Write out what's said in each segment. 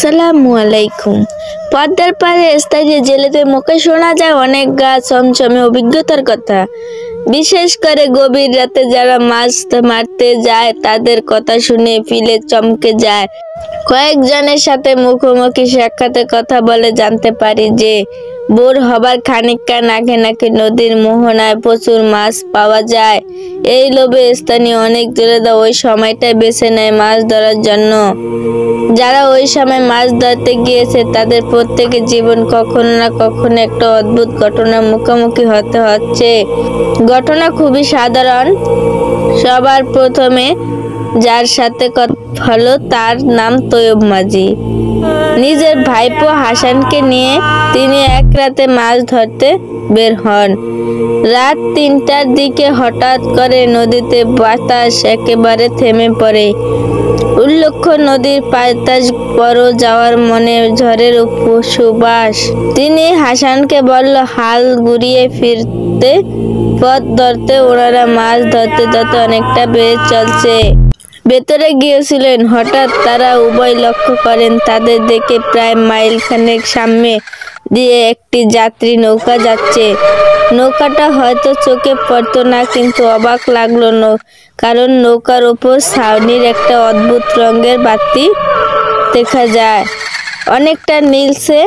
আসসালামু আলাইকুম। পদ্মার পাড়ে স্থানীয় জেলেদের মুখে শোনা যায় অনেক গা ছমছমে অভিজ্ঞতার কথা। বিশেষ করে গভীর রাতে যারা মাছ মারতে যায় তাদের কথা শুনে ফিলে চমকে যায়। কয়েকজনের সাথে মুখোমুখি সাক্ষাতে কথা বলে জানতে পারি যে ভোর হবার খানিকক্ষণ আগে নাকি নদীর মোহনায় প্রচুর মাছ পাওয়া যায়। এই লোভে স্থানীয় অনেক জেলেরা ওই সময়টাই বেছে নেয় মাছ ধরার জন্য। যারা ওই সময় মাছ ধরতে গিয়েছে তাদের প্রত্যেকের জীবন কখনো না কখনো একটা অদ্ভুত ঘটনার মুখোমুখি হতে হচ্ছে। ঘটনা খুবই সাধারণ। সবার প্রথমে যার সাথে কথা হলো তার নাম তৈয়ব মাঝি। নিজের ভাইপো হাসানকে নিয়ে তিনি এক রাতে মাছ ধরতে বের হন। রাত ৩টার দিকে হঠাৎ করে নদীতে বাতাস একেবারে থেমে পড়ে। উল্লক্ষ্য নদীর বাতাস বড় যাওয়ার মনে ঝড়ের সুবাস। তিনি হাসানকে বলল হাল ঘুরিয়ে ফিরতে পথ ধরতে। ওনারা মাছ ধরতে ধরতে অনেকটা বেড়ে চলছে। ভেতরে গিয়েছিলেন। হঠাৎ তারা উভয় লক্ষ্য করেন তাদের দেখে প্রায় মাইল খানেক সামনে দিয়ে একটি যাত্রী নৌকা যাচ্ছে। নৌকাটা হয়তো চোখে পড়তো না, কিন্তু অবাক লাগলো কারণ নৌকার ওপর ছাউনির একটা অদ্ভুত রঙের বাতি দেখা যায়। অনেকটা নীলসে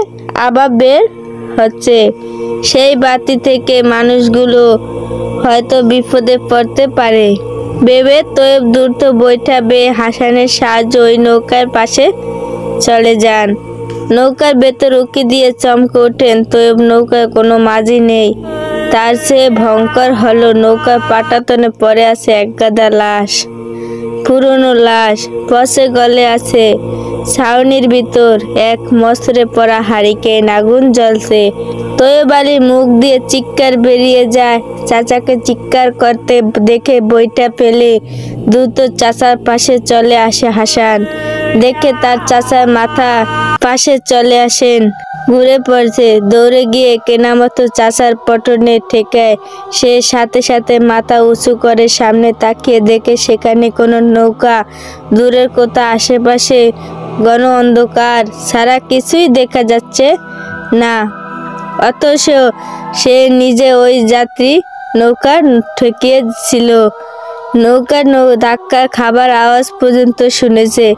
আভা বের হচ্ছে। সেই বাতি থেকে মানুষগুলো হয়তো বিপদে পড়তে পারে ভেবে তৈয়ব দ্রুত বৈঠা বেয়ে হাসানের সাহায্যে ওই নৌকার পাশে চলে যান। নৌকার ভেতর উঁকি দিয়ে চমকে ওঠেন তৈয়ব। নৌকায় কোনো মাঝি নেই। তার চেয়ে ভয়ঙ্কর হলো নৌকার পাটাতনে পড়ে আছে এক গাদা লাশ। পুরনো লাশ, পচে গলে আছে। ছাউনির ভিতর এক মসরে পড়া হারিকেন আগুন জ্বলছে। তৈয়ব আলীর মুখ দিয়ে চিৎকার বেরিয়ে যায়। চাচাকে চিৎকার করতে দেখে বইটা ফেলে দ্রুত চাচার পাশে চলে আসে হাসান। দেখে তার চাচার মাথা পাশে চলে আসেন, ঘুরে পড়ছে। দৌড়ে গিয়ে কেনামতো চাচার পটনে ঠেকায়। সে সাথে সাথে মাথা উঁচু করে সামনে তাকিয়ে দেখে সেখানে কোনো নৌকা দূরের কোথাও, আশেপাশে ঘন অন্ধকার ছাড়া কিছুই দেখা যাচ্ছে না। অথচ সে নিজে ওই যাত্রী নৌকা ঠেকিয়েছিল। নৌকার ধাক্কার খাবার আওয়াজ পর্যন্ত শুনেছে।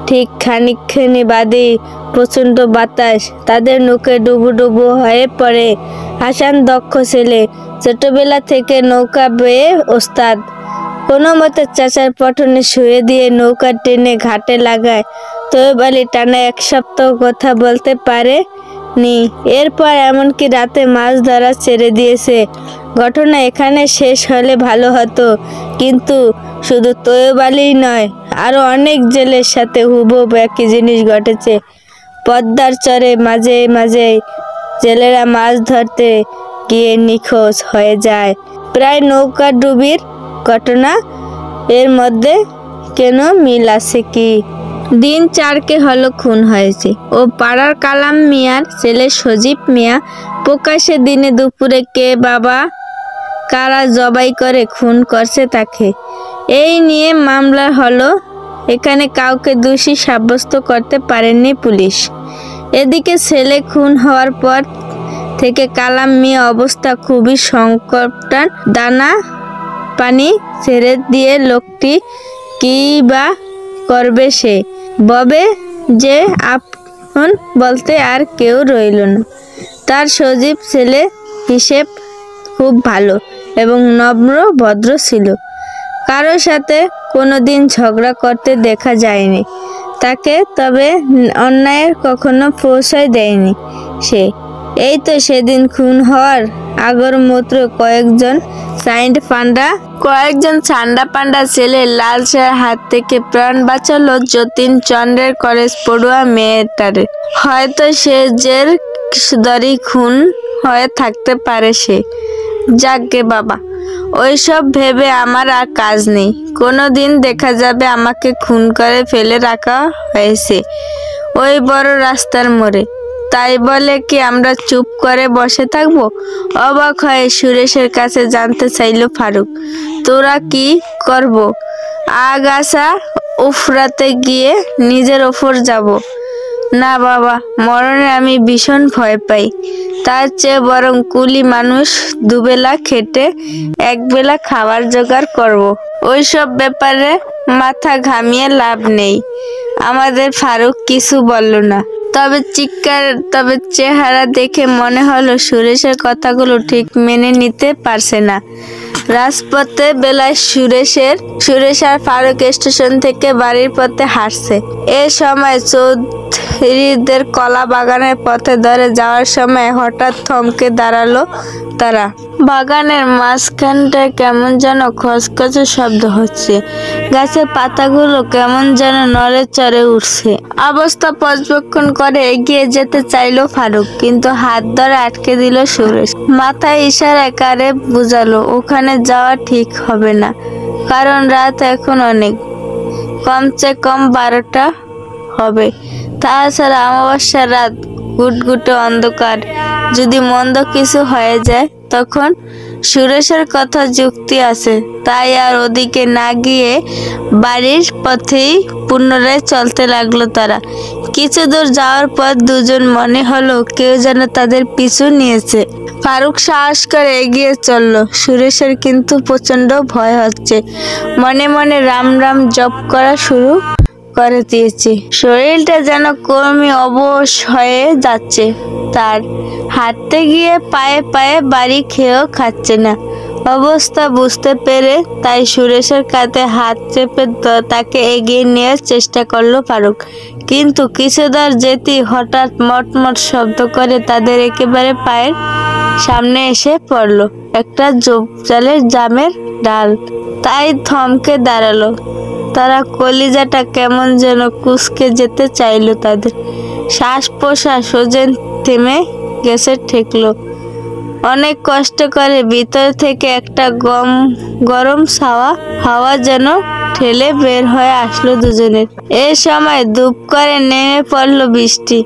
ঠিক খানিকখানি বাদেই প্রচণ্ড বাতাস তাদের নৌকে ডুবু ডুবু হয়ে পড়ে। হাসান দক্ষ ছেলে, ছোটবেলা থেকে নৌকা বেয়ে ওস্তাদ। কোনো মতে চাচার পটনে শুয়ে দিয়ে নৌকা টেনে ঘাটে লাগায়। তৈয়ব আলী টানা 1 সপ্তাহ কথা বলতে পারে নি। এরপর এমনকি রাতে মাছ ধরা ছেড়ে দিয়েছে। ঘটনা এখানে শেষ হলে ভালো হতো, কিন্তু শুধু তৈয়ব আলীই নয়, আরো অনেক জেলের সাথে হুবহু একই জিনিস ঘটেছে। পদ্মার চরে মাঝে মাঝে জেলেরা মাছ ধরতে গিয়ে নিখোঁজ হয়ে যায়। প্রায় নৌকা ডুবির ঘটনা। এর মধ্যে কেন মিল আছে কি? দিন 4 হলো খুন হয়েছে। ও পাড়ার কালাম মিয়ার ছেলে সজীব মিয়া। প্রকাশ্যে দিনে দুপুরে কে বাবা কারা জবাই করে খুন করছে তাকে, এই নিয়ে মামলা হলো। এখানে কাউকে দোষী সাব্যস্ত করতে পারেনি পুলিশ। এদিকে ছেলে খুন হওয়ার পর থেকে কালাম মিয়া অবস্থা খুবই সংকটান। দানা পানি ছেড়ে দিয়ে লোকটি কি বা করবে সে? ববে যে আপন বলতে আর কেউ রইল না। তার সজীব ছেলে হিসেব খুব ভালো এবং নম্র ভদ্র ছিল। কারো সাথে কোনোদিন ঝগড়া করতে দেখা যায়নি তাকে, তবে অন্যায়ের কখনো পৌঁছায় দেয়নি সে। এই তো সেদিন খুন হওয়ার আগর মাত্র কয়েকজন ছান্ডা পান্ডা ছেলে লাল শাহের হাত থেকে প্রাণ বাঁচালো যতীন চন্দ্রের কলেজ পড়ুয়া মেয়েটারে। হয়তো সে জের দড়ি খুন হয়ে থাকতে পারে সে। যাকগে বাবা, ওইসব ভেবে আমার আর কাজ নেই। কোনোদিন দেখা যাবে আমাকে খুন করে ফেলে রাখা হয়েছে ওই বড় রাস্তার মোড়ে। তাই বলে কি আমরা চুপ করে বসে থাকবো? অবাক হয়ে সুরেশের কাছে জানতে চাইল ফারুক, তোরা কি করবো? আগাছা উফরাতে গিয়ে নিজের ওপর যাব। না বাবা, মরণে আমি ভীষণ ভয় পাই। তার চেয়ে বরং কুলি মানুষ দুবেলা খেটে একবেলা খাবার জোগাড় করব। ওইসব ব্যাপারে মাথা ঘামিয়ে লাভ নেই। আমাদের ফারুক কিছু বলল না, তবে চেহারা দেখে মনে হলো সুরেশের কথাগুলো ঠিক মেনে নিতে পারছে না। রাজপথে বেলায় সুরেশ আর ফারুক স্টেশন থেকে বাড়ির পথে হাঁটছে। এ সময় চৌধুরীদের কলা বাগানের পথে ধরে যাওয়ার সময় হঠাৎ থমকে দাঁড়ালো তারা। বাগানের মাঝখানটায় কেমন যেন খচখচে শব্দ হচ্ছে, গাছের পাতাগুলো কেমন যেন নড়ে চড়ে উঠছে। অবস্থা পর্যবেক্ষণ করে এগিয়ে যেতে চাইলো ফারুক, কিন্তু হাত ধরে আটকে দিল সুরেশ। মাথায় ইশারায় কারে বুঝালো ওখানে যাওয়া ঠিক হবে না, কারণ রাত এখন অনেক, কমসে কম 12টা হবে। তাছাড়া অমাবস্যার রাত, গুটগুটে অন্ধকার, যদি মন্দ কিছু হয়ে যায় তখন। সুরেশের কথা যুক্তি আছে, তাই আর ওদিকে না গিয়ে বাড়ির পথেই পুনরায় চলতে লাগলো তারা। কিছু দূর যাওয়ার পর দুজন মনে হলো কেউ যেন তাদের পিছু নিয়েছে। ফারুক সাহস করে এগিয়ে চলল। সুরেশের কিন্তু প্রচন্ড ভয় হচ্ছে, মনে মনে রাম রাম জপ করা শুরু করে দিয়েছে। শরীরটা যেন ক্রমে অবশ হয়ে যাচ্ছে তার। হাঁটতে গিয়ে পায়ে পায়ে বাড়ি খেয়েও খাচ্ছে না। অবস্থা বুঝতে পেরে তাই সুরেশের কাঁধে হাত চেপে তাকে এগিয়ে নেওয়ার চেষ্টা করলো ফারুক। কিন্তু কিছু দূর যেতেই হঠাৎ মটমট শব্দ করে তাদের একেবারে পায়ের সামনে এসে পড়লো একটা ঝোপঝাড়ের জামের ডাল। তাই থমকে দাঁড়ালো তারা। কলিজাটা কেমন যেন কুঁচকে যেতে চাইলো তাদের। শ্বাস প্রশ্বাস যেন থেমে গেছে ঠেকলো। অনেক কষ্ট করে ভিতর থেকে একটা গরম হাওয়া যেন ঠেলে বের হয়ে আসলো দুজনের। এই সময় ধূপ করে নেমে পড়লো বৃষ্টি,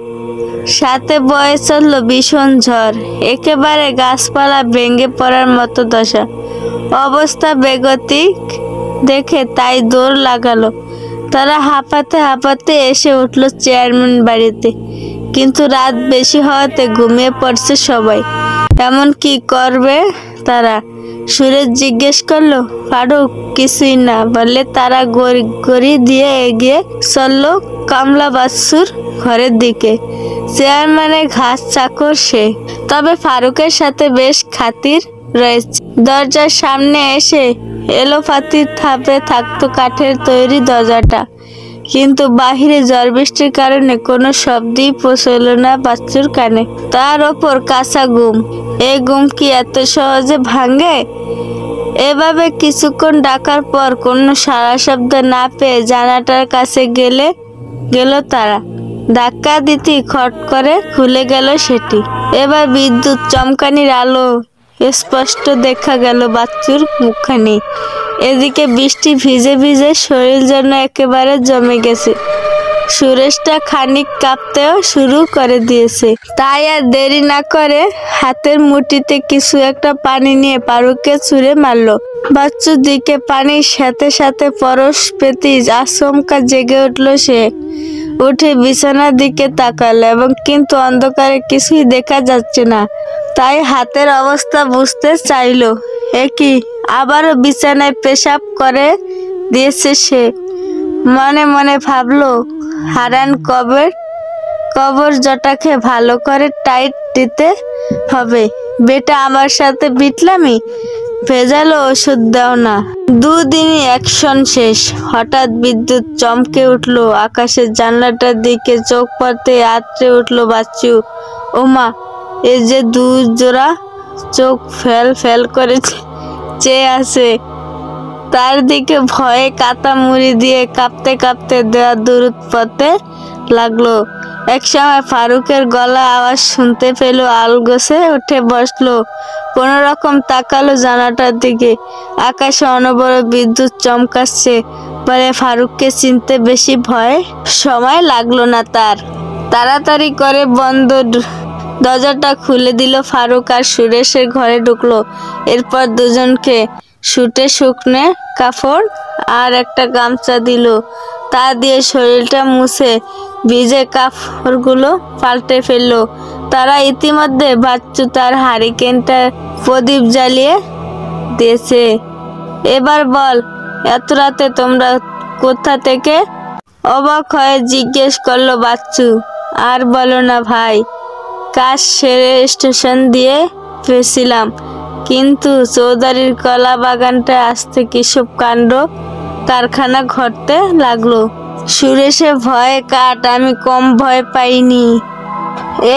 সাথে বয়ে চললো ভীষণ ঝড়। একেবারে গাছপালা ভেঙে পড়ার মতো দশা। অবস্থা বেগতিক দেখে তাই দৌড় লাগালো তারা। হাঁপাতে হাঁপাতে এসে উঠলো চেয়ারম্যান বাড়িতে, কিন্তু রাত বেশি হওয়াতে ঘুমিয়ে পড়ছে সবাই। এমন কি করবে তারা? সুরেশ জিজ্ঞেস করলো। ফারুক কিছুই না বললে তারা গড়ি দিয়ে এগিয়ে চললো কামলা বাচ্চুর ঘরের দিকে। চেয়ারম্যানের ঘাস চাকর সে, তবে ফারুকের সাথে বেশ খাতির রয়েছে। দরজার সামনে এসে এলোপাতির থাপে থাকতো কাঠের তৈরি দরজাটা, কিন্তু বাহিরে ঝড় বৃষ্টির কারণে কোনো শব্দই পৌঁছল না বাচ্চুর কানে। তার ওপর কাঁচা ঘুম। এই ঘুম কি এত সহজে ভাঙে? এভাবে কিছুক্ষণ ডাকার পর কোনো সাড়া শব্দ না পেয়ে জানালাটার কাছে গেল তারা। ধাক্কা দিতেই খট করে খুলে গেল সেটি। এবার বিদ্যুৎ চমকানির আলো স্পষ্ট দেখা গেল বাচ্চুর মুখখানি। এদিকে বৃষ্টি ভিজে ভিজে শরীর যেন একেবারে জমে গেছে। সুরেশটা খানিক কাঁপতেও শুরু করে দিয়েছে। তাই আর দেরি না করে হাতের মুঠিতে কিছু একটা পানি নিয়ে ফারুককে ছুঁড়ে মারলো। বাচ্চুর দিকে পানির সাথে সাথে পরশ পেতেই আচমকা জেগে উঠলো সে। উঠে বিছানার দিকে তাকালো এবং কিন্তু অন্ধকারে কিছুই দেখা যাচ্ছে না। তাই হাতের অবস্থা বুঝতে চাইলো। একই আবারও বিছানায় পেশাব করে দিয়েছে সে। মনে মনে ভাবলো, হারান কবর জটাকে ভালো করে টাইট দিতে হবে। বেটা আমার সাথে বিটলামি, ভেজালো ওষুধ দাও না। দুদিনই অ্যাকশন শেষ। হঠাৎ বিদ্যুৎ চমকে উঠলো। আকাশের জানলাটার দিকে চোখ পড়তে আঁতড়ে উঠলো বাচ্চু। ওমা, এই যে দু জোড়া চোখ ফেল ফেল করে চেয়ে আছে তার দিকে। ভয়ে কাতা মুড়ি দিয়ে কাঁপতে কাঁপতে দেওয়া দূর পথে লাগলো। একসময় ফারুকের গলা আওয়াজ শুনতে পেল। আলগোছে উঠে বসলো, কোনো রকম তাকালো জানালাটার দিকে। আকাশে অনবরত বিদ্যুৎ চমকাচ্ছে বলে ফারুককে চিনতে বেশি সময় লাগলো না তার। তাড়াতাড়ি করে বন্ধ দরজাটা খুলে দিল ফারুক আর সুরেশের ঘরে ঢুকলো। এরপর দুজনকে শুটে শুকনে কাপড় আর একটা গামছা দিল। তা দিয়ে শরীরটা মুছে ভিজে কাপড়গুলো পাল্টে ফেললো। তারা ইতিমধ্যে বাচ্চু তার হারিকেনটা প্রদীপ জ্বালিয়ে দিয়েছে। এবার বল, এত রাতে তোমরা কোথা থেকে? অবাক হয়ে জিজ্ঞেস করলো বাচ্চু। আর বলো না ভাই, কাজ সেরে স্টেশন দিয়ে ফিরছিলাম, কিন্তু চৌধুরীর কলা বাগানটা আসতে কিসব কাণ্ড কারখানা ঘটতে লাগলো। সুরেশে ভয়ে কাট, আমি কম ভয় পাইনি।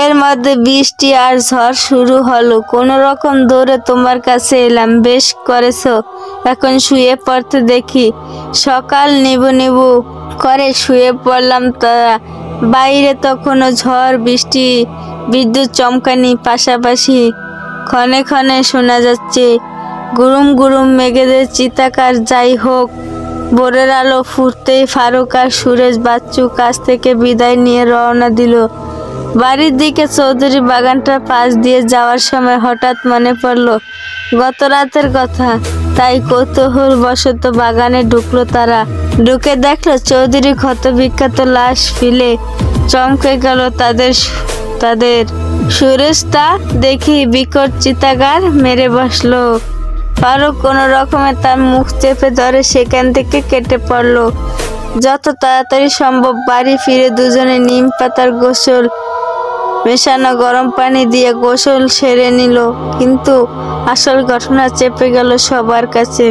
এর মধ্যে বৃষ্টি আর ঝড় শুরু হলো। কোনো রকম দৌড়ে তোমার কাছে এলাম। বেশ করেছো, এখন শুয়ে পড়তে দেখি। সকাল নিবু নিবু করে শুয়ে পড়লাম। তারা বাইরে তখনও ঝড় বৃষ্টি, বিদ্যুৎ চমকানি, পাশাপাশি ক্ষণে ক্ষণে শোনা যাচ্ছে গুরুম গুরুম মেঘেদের চিৎকার। যাই হোক, ভোরের আলো ফুটতেই ফারুক আর সুরেশ বাচ্চু কাছ থেকে বিদায় নিয়ে রওনা দিল বাড়ির দিকে। চৌধুরী বাগানটার পাশ দিয়ে যাওয়ার সময় হঠাৎ মনে পড়ল গত রাতের কথা। তাই কৌতূহল বশত বাগানে ঢুকলো তারা। ঢুকে দেখলো চৌধুরী ক্ষতবিক্ষত লাশ ফেলে চমকে গেল তাদের সুরেশ তা দেখি বিকট চিৎকার মেরে বসলো। ফারুক কোনো রকমে তার মুখ চেপে ধরে সেখান থেকে কেটে পড়লো। যত তাড়াতাড়ি সম্ভব বাড়ি ফিরে দুজনে নিম পাতার গোসল মেশানো গরম পানি দিয়ে গোসল সেরে নিল। কিন্তু আসল ঘটনা চেপে গেল সবার কাছে।